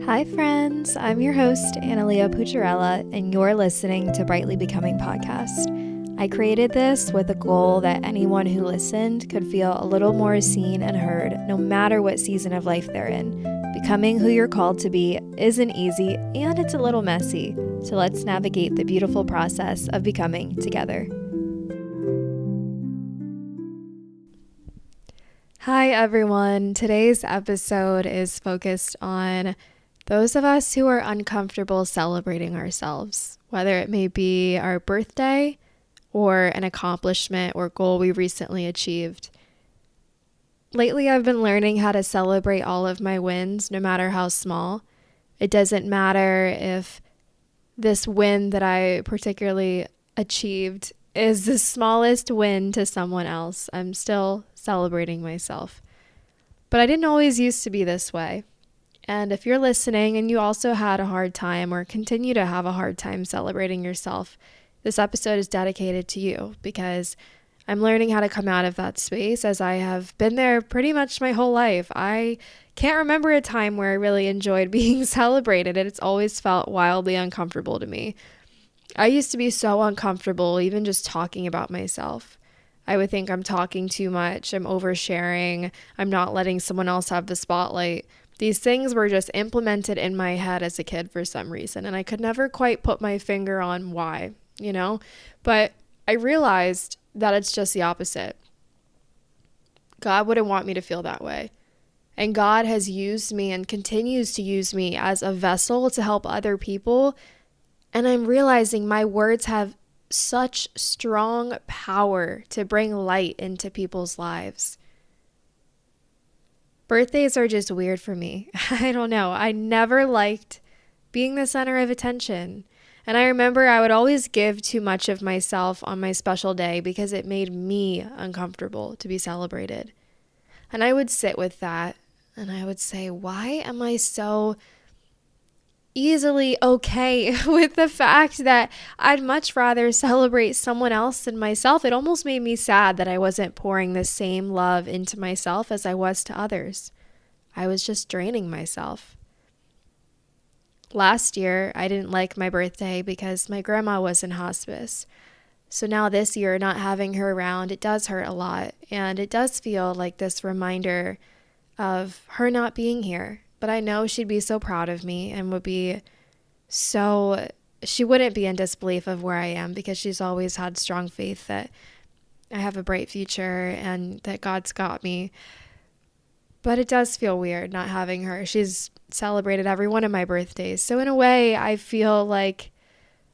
Hi, friends. I'm your host, Analia Pucciarella, and you're listening to Brightly Becoming Podcast. I created this with a goal that anyone who listened could feel a little more seen and heard, no matter what season of life they're in. Becoming who you're called to be isn't easy, and it's a little messy. So let's navigate the beautiful process of becoming together. Hi, everyone. Today's episode is focused on those of us who are uncomfortable celebrating ourselves, whether it may be our birthday or an accomplishment or goal we recently achieved. Lately, I've been learning how to celebrate all of my wins, no matter how small. It doesn't matter if this win that I particularly achieved is the smallest win to someone else. I'm still celebrating myself. But I didn't always used to be this way. And if you're listening and you also had a hard time or continue to have a hard time celebrating yourself, this episode is dedicated to you because I'm learning how to come out of that space as I have been there pretty much my whole life. I can't remember a time where I really enjoyed being celebrated, and it's always felt wildly uncomfortable to me. I used to be so uncomfortable even just talking about myself. I would think I'm talking too much, I'm oversharing, I'm not letting someone else have the spotlight. These things were just implemented in my head as a kid for some reason, and I could never quite put my finger on why, But I realized that it's just the opposite. God wouldn't want me to feel that way. And God has used me and continues to use me as a vessel to help other people. And I'm realizing my words have such strong power to bring light into people's lives. Birthdays are just weird for me. I don't know. I never liked being the center of attention. And I remember I would always give too much of myself on my special day because it made me uncomfortable to be celebrated. And I would sit with that and I would say, why am I so easily okay with the fact that I'd much rather celebrate someone else than myself? It almost made me sad that I wasn't pouring the same love into myself as I was to others. I was just draining myself. Last year, I didn't like my birthday because my grandma was in hospice. So now this year, not having her around, it does hurt a lot. And it does feel like this reminder of her not being here. But I know she'd be so proud of me and she wouldn't be in disbelief of where I am because she's always had strong faith that I have a bright future and that God's got me. But it does feel weird not having her. She's celebrated every one of my birthdays. So in a way, I feel like,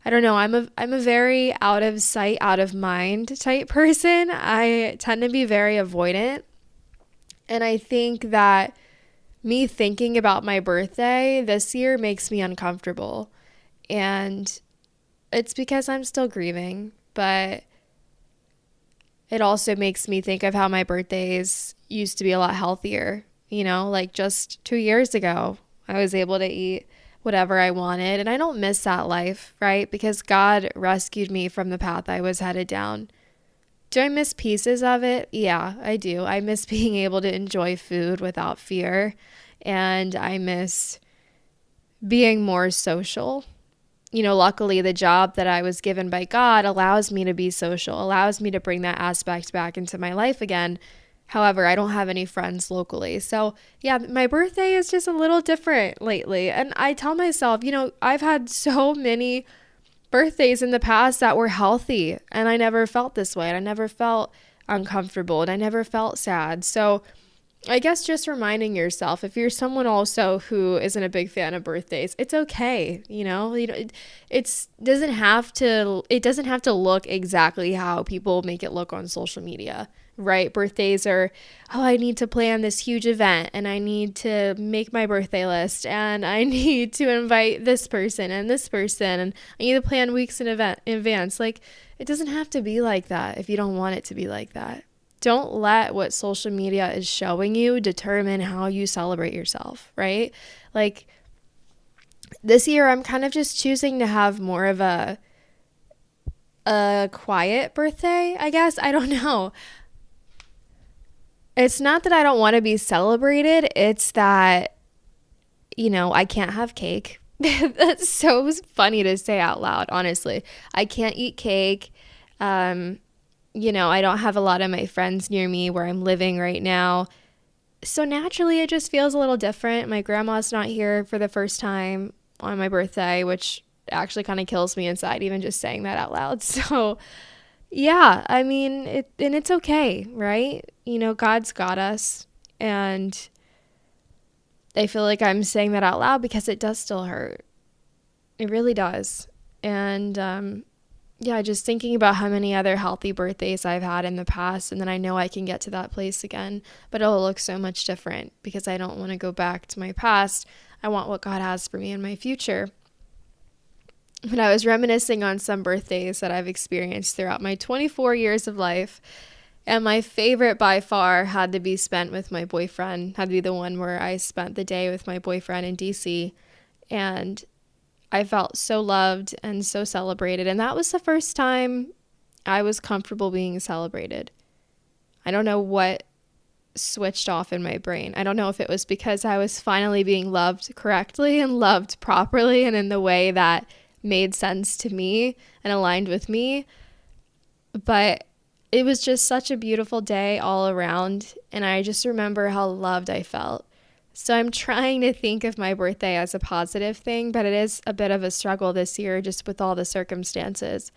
I don't know, I'm a very out of sight, out of mind type person. I tend to be very avoidant. And I think that me thinking about my birthday this year makes me uncomfortable. And it's because I'm still grieving, but it also makes me think of how my birthdays used to be a lot healthier. Like just 2 years ago, I was able to eat whatever I wanted. And I don't miss that life, right? Because God rescued me from the path I was headed down. Do I miss pieces of it? Yeah, I do. I miss being able to enjoy food without fear. And I miss being more social. Luckily, the job that I was given by God allows me to be social, allows me to bring that aspect back into my life again. However, I don't have any friends locally. So yeah, my birthday is just a little different lately. And I tell myself, I've had so many birthdays in the past that were healthy and I never felt this way. And I never felt uncomfortable and I never felt sad. So I guess just reminding yourself, if you're someone also who isn't a big fan of birthdays, it's okay. It doesn't have to look exactly how people make it look on social media, right? Birthdays are, I need to plan this huge event and I need to make my birthday list and I need to invite this person and this person and I need to plan weeks in advance. Like, it doesn't have to be like that if you don't want it to be like that. Don't let what social media is showing you determine how you celebrate yourself, right? Like this year, I'm kind of just choosing to have more of a quiet birthday, I guess. I don't know. It's not that I don't want to be celebrated. It's that I can't have cake. That's so funny to say out loud, honestly. I can't eat cake. I don't have a lot of my friends near me where I'm living right now. So naturally, it just feels a little different. My grandma's not here for the first time on my birthday, which actually kind of kills me inside, even just saying that out loud. So, yeah, I mean, it's okay, right? God's got us. And I feel like I'm saying that out loud because it does still hurt. It really does. And yeah, just thinking about how many other healthy birthdays I've had in the past, and then I know I can get to that place again, but it'll look so much different because I don't want to go back to my past. I want what God has for me in my future. But I was reminiscing on some birthdays that I've experienced throughout my 24 years of life, and my favorite by far had to be spent with my boyfriend, had to be the one where I spent the day with my boyfriend in DC, and I felt so loved and so celebrated. And that was the first time I was comfortable being celebrated. I don't know what switched off in my brain. I don't know if it was because I was finally being loved correctly and loved properly and in the way that made sense to me and aligned with me. But it was just such a beautiful day all around. And I just remember how loved I felt. So I'm trying to think of my birthday as a positive thing, but it is a bit of a struggle this year just with all the circumstances.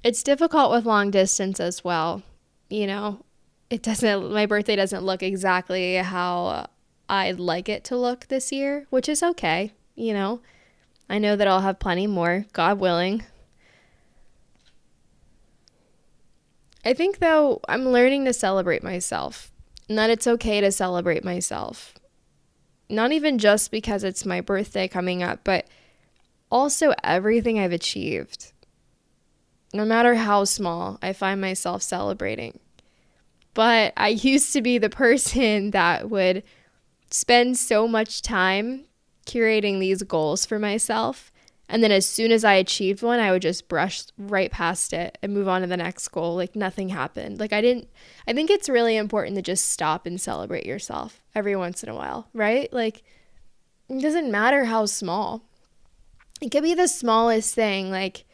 It's difficult with long distance as well. My birthday doesn't look exactly how I'd like it to look this year, which is okay. I know that I'll have plenty more, God willing. I think though, I'm learning to celebrate myself. And that it's okay to celebrate myself. Not even just because it's my birthday coming up, but also everything I've achieved. No matter how small, I find myself celebrating. But I used to be the person that would spend so much time curating these goals for myself. And then as soon as I achieved one, I would just brush right past it and move on to the next goal. Like nothing happened. I think it's really important to just stop and celebrate yourself every once in a while, right? Like it doesn't matter how small. It could be the smallest thing, like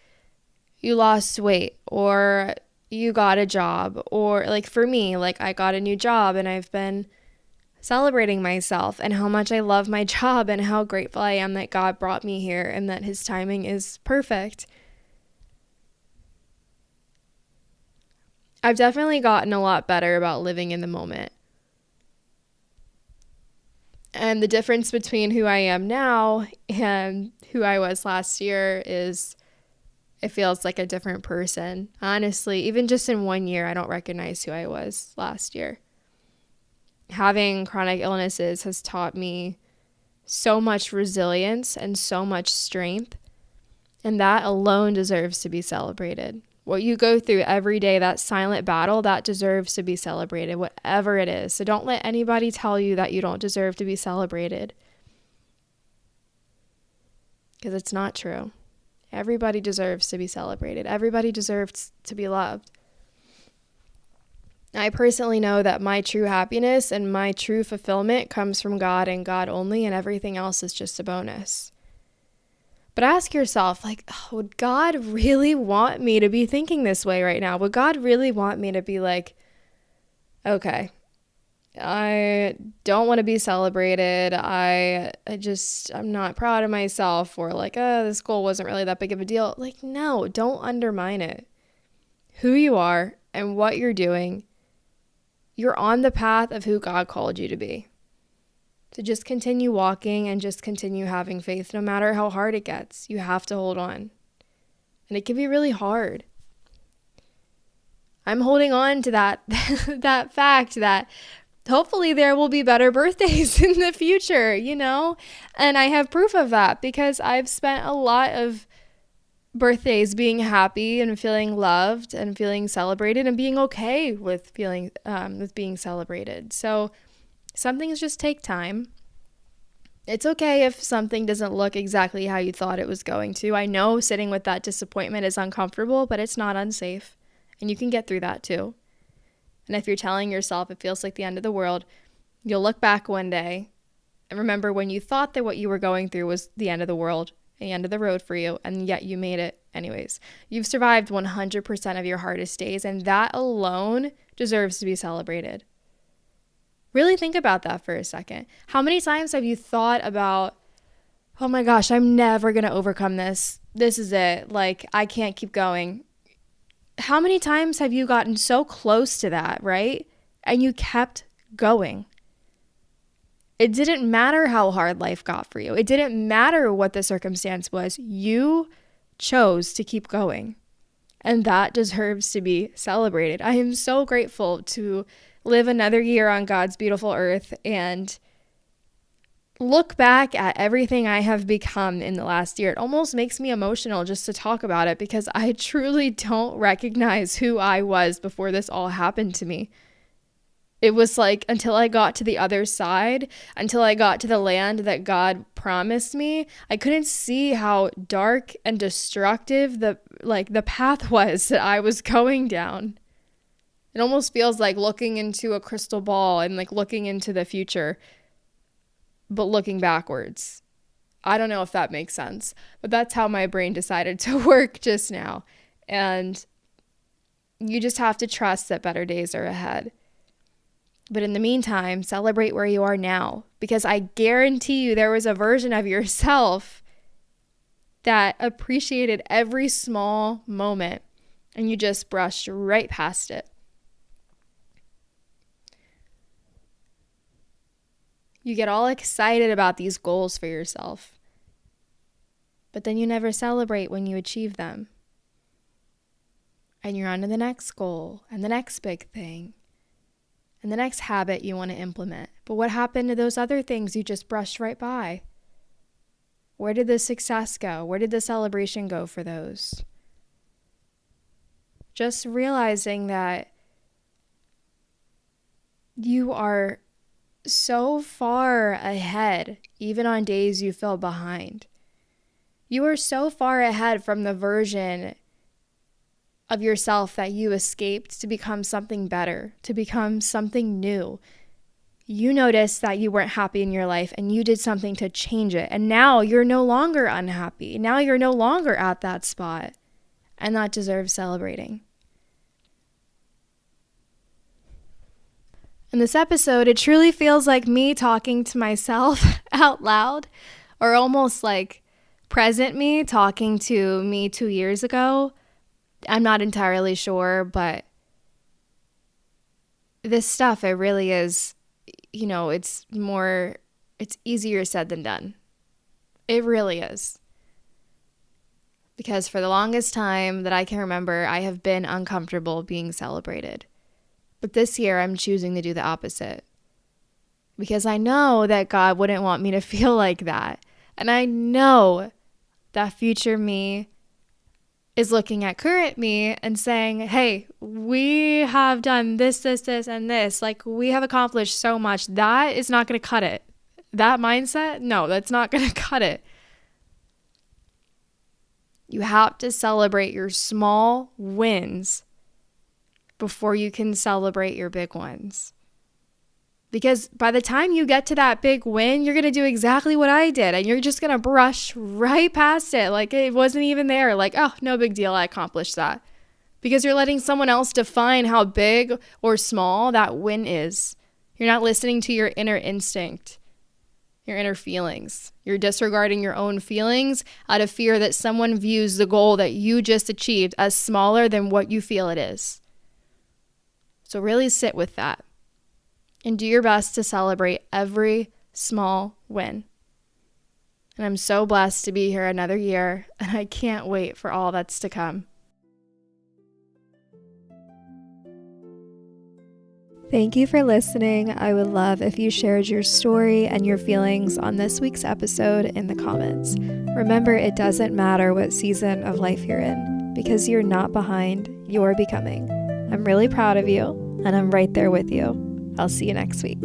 you lost weight or you got a job, or like for me, like I got a new job and I've been celebrating myself and how much I love my job and how grateful I am that God brought me here and that his timing is perfect. I've definitely gotten a lot better about living in the moment. And the difference between who I am now and who I was last year is it feels like a different person. Honestly, even just in 1 year, I don't recognize who I was last year. Having chronic illnesses has taught me so much resilience and so much strength, and that alone deserves to be celebrated. What you go through every day, that silent battle, that deserves to be celebrated, whatever it is. So don't let anybody tell you that you don't deserve to be celebrated, because it's not true. Everybody deserves to be celebrated. Everybody deserves to be loved. I personally know that my true happiness and my true fulfillment comes from God and God only, and everything else is just a bonus. But ask yourself, would God really want me to be thinking this way right now? Would God really want me to be like, okay, I don't want to be celebrated. I'm not proud of myself, or this goal wasn't really that big of a deal. No, don't undermine it. Who you are and what you're doing, you're on the path of who God called you to be. So just continue walking and just continue having faith no matter how hard it gets. You have to hold on. And it can be really hard. I'm holding on to that that fact that hopefully there will be better birthdays in the future, And I have proof of that because I've spent a lot of birthdays being happy and feeling loved and feeling celebrated and being okay with being celebrated. So some things just take time. It's okay if something doesn't look exactly how you thought it was going to. I know sitting with that disappointment is uncomfortable, but it's not unsafe. And you can get through that too. And if you're telling yourself it feels like the end of the world, you'll look back one day remember when you thought that what you were going through was the end of the world, the end of the road for you, and yet you made it anyways. You've survived 100% of your hardest days, and that alone deserves to be celebrated. Really think about that for a second. How many times have you thought about, oh my gosh, I'm never going to overcome this. This is it. Like, I can't keep going. How many times have you gotten so close to that, right? And you kept going. It didn't matter how hard life got for you. It didn't matter what the circumstance was. You chose to keep going. And that deserves to be celebrated. I am so grateful to live another year on God's beautiful earth and look back at everything I have become in the last year. It almost makes me emotional just to talk about it because I truly don't recognize who I was before this all happened to me. It was like until I got to the other side, until I got to the land that God promised me, I couldn't see how dark and destructive the path was that I was going down. It almost feels like looking into a crystal ball and like looking into the future, but looking backwards. I don't know if that makes sense, but that's how my brain decided to work just now. And you just have to trust that better days are ahead. But in the meantime, celebrate where you are now, because I guarantee you there was a version of yourself that appreciated every small moment and you just brushed right past it. You get all excited about these goals for yourself, but then you never celebrate when you achieve them. And you're on to the next goal and the next big thing. And the next habit you want to implement. But what happened to those other things you just brushed right by? Where did the success go? Where did the celebration go for those? Just realizing that you are so far ahead, even on days you feel behind. You are so far ahead from the version of yourself that you escaped to become something better, to become something new. You noticed that you weren't happy in your life and you did something to change it. And now you're no longer unhappy. Now you're no longer at that spot. And that deserves celebrating. In this episode, it truly feels like me talking to myself out loud, or almost like present me talking to me 2 years ago. I'm not entirely sure, but this stuff, it really is, it's easier said than done. It really is. Because for the longest time that I can remember, I have been uncomfortable being celebrated. But this year, I'm choosing to do the opposite. Because I know that God wouldn't want me to feel like that. And I know that future me is looking at current me and saying, hey, we have done this, and this. Like, we have accomplished so much. That is not going to cut it. That mindset, no, that's not going to cut it. You have to celebrate your small wins before you can celebrate your big ones. Because by the time you get to that big win, you're going to do exactly what I did. And you're just going to brush right past it. Like it wasn't even there. Like, oh, no big deal. I accomplished that. Because you're letting someone else define how big or small that win is. You're not listening to your inner instinct, your inner feelings. You're disregarding your own feelings out of fear that someone views the goal that you just achieved as smaller than what you feel it is. So really sit with that. And do your best to celebrate every small win. And I'm so blessed to be here another year, and I can't wait for all that's to come. Thank you for listening. I would love if you shared your story and your feelings on this week's episode in the comments. Remember, it doesn't matter what season of life you're in, because you're not behind, you're becoming. I'm really proud of you, and I'm right there with you. I'll see you next week.